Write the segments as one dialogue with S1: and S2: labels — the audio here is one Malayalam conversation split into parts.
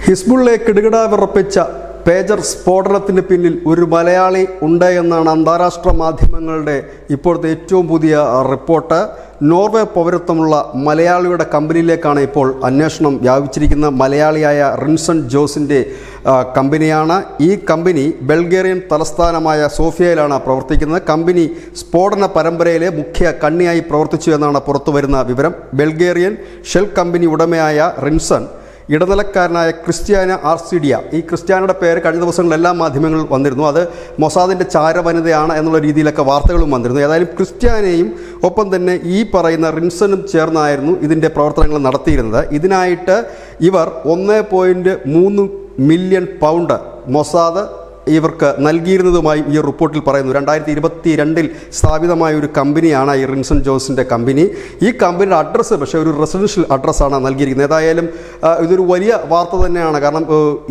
S1: ഹിസ്ബുള്ളിലെ കിടുകിട വിറപ്പിച്ച പേജർ സ്ഫോടനത്തിന് പിന്നിൽ ഒരു മലയാളി ഉണ്ട് എന്നാണ് അന്താരാഷ്ട്ര മാധ്യമങ്ങളുടെ ഇപ്പോഴത്തെ ഏറ്റവും പുതിയ റിപ്പോർട്ട്. നോർവേ പൗരത്വമുള്ള മലയാളിയുടെ കമ്പനിയിലേക്കാണ് ഇപ്പോൾ അന്വേഷണം വ്യാപിച്ചിരിക്കുന്ന. മലയാളിയായ റിൻസൺ ജോസിൻ്റെ കമ്പനിയാണ്. ഈ കമ്പനി ബൾഗേറിയൻ തലസ്ഥാനമായ സോഫിയയിലാണ് പ്രവർത്തിക്കുന്നത്. കമ്പനി സ്ഫോടന പരമ്പരയിലെ മുഖ്യ കണ്ണിയായി പ്രവർത്തിച്ചു എന്നാണ് പുറത്തുവരുന്ന വിവരം. ബൾഗേറിയൻ ഷെൽ കമ്പനി ഉടമയായ റിൻസൺ ഇടനിലക്കാരനായ ക്രിസ്ത്യാന ആർസിഡിയ, ഈ ക്രിസ്ത്യാനയുടെ പേര് കഴിഞ്ഞ ദിവസങ്ങളിൽ എല്ലാ മാധ്യമങ്ങളിൽ വന്നിരുന്നു. അത് മൊസാദിൻ്റെ ചാരവനിതയാണ് എന്നുള്ള രീതിയിലൊക്കെ വാർത്തകളും വന്നിരുന്നു. ഏതായാലും ക്രിസ്ത്യാനയും ഒപ്പം തന്നെ ഈ പറയുന്ന റിൻസണും ചേർന്നായിരുന്നു ഇതിൻ്റെ പ്രവർത്തനങ്ങൾ നടത്തിയിരുന്നത്. ഇതിനായിട്ട് ഇവർ 1.3 മില്യൺ പൗണ്ട് മൊസാദ് ഇവർക്ക് നൽകിയിരുന്നതുമായി ഈ റിപ്പോർട്ടിൽ പറയുന്നു. 2022 സ്ഥാപിതമായ ഒരു കമ്പനിയാണ് ഈ റിൻസൺ ജോസിൻ്റെ കമ്പനി. ഈ കമ്പനിയുടെ അഡ്രസ്സ് പക്ഷേ ഒരു റെസിഡൻഷ്യൽ അഡ്രസ്സാണ് നൽകിയിരിക്കുന്നത്. ഏതായാലും ഇതൊരു വലിയ വാർത്ത തന്നെയാണ്. കാരണം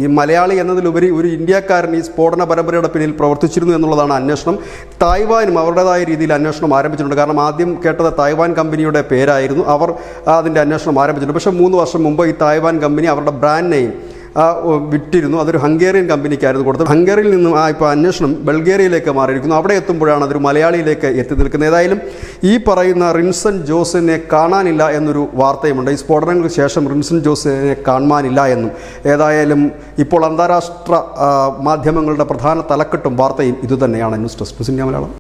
S1: ഈ മലയാളി എന്നതിലുപരി ഒരു ഇന്ത്യക്കാരൻ ഈ സ്ഫോടന പരമ്പരയുടെ പിന്നിൽ പ്രവർത്തിച്ചിരുന്നു എന്നുള്ളതാണ് അന്വേഷണം. തായ്വാനും അവരുടേതായ രീതിയിൽ അന്വേഷണം ആരംഭിച്ചിട്ടുണ്ട്. കാരണം ആദ്യം കേട്ടത് തായ്വാൻ കമ്പനിയുടെ പേരായിരുന്നു. അവർ അതിൻ്റെ അന്വേഷണം ആരംഭിച്ചിട്ടുണ്ട്. പക്ഷേ 3 വർഷം മുമ്പ് ഈ തായ്വാൻ കമ്പനി അവരുടെ ബ്രാൻഡ് നെയിം വിറ്റിരുന്നു. അതൊരു ഹംഗേറിയൻ കമ്പനിക്കായിരുന്നു കൊടുത്തത്. ഹംഗേറിയിൽ നിന്നും ഇപ്പോൾ അന്വേഷണം ബൾഗേറിയയിലേക്ക് മാറിയിരിക്കുന്നു. അവിടെ എത്തുമ്പോഴാണ് അതൊരു മലയാളിയിലേക്ക് എത്തി നിൽക്കുന്നത്. ഏതായാലും ഈ പറയുന്ന റിൻസൺ ജോസിനെ കാണാനില്ല എന്നൊരു വാർത്തയുമുണ്ട്. ഈ സ്ഫോടനങ്ങൾക്ക് ശേഷം റിൻസൺ ജോസിനെ കാണാനില്ല എന്നും. ഏതായാലും ഇപ്പോൾ അന്താരാഷ്ട്ര മാധ്യമങ്ങളുടെ പ്രധാന തലക്കെട്ടും വാർത്തയും ഇതുതന്നെയാണ്. News desk Malayalam.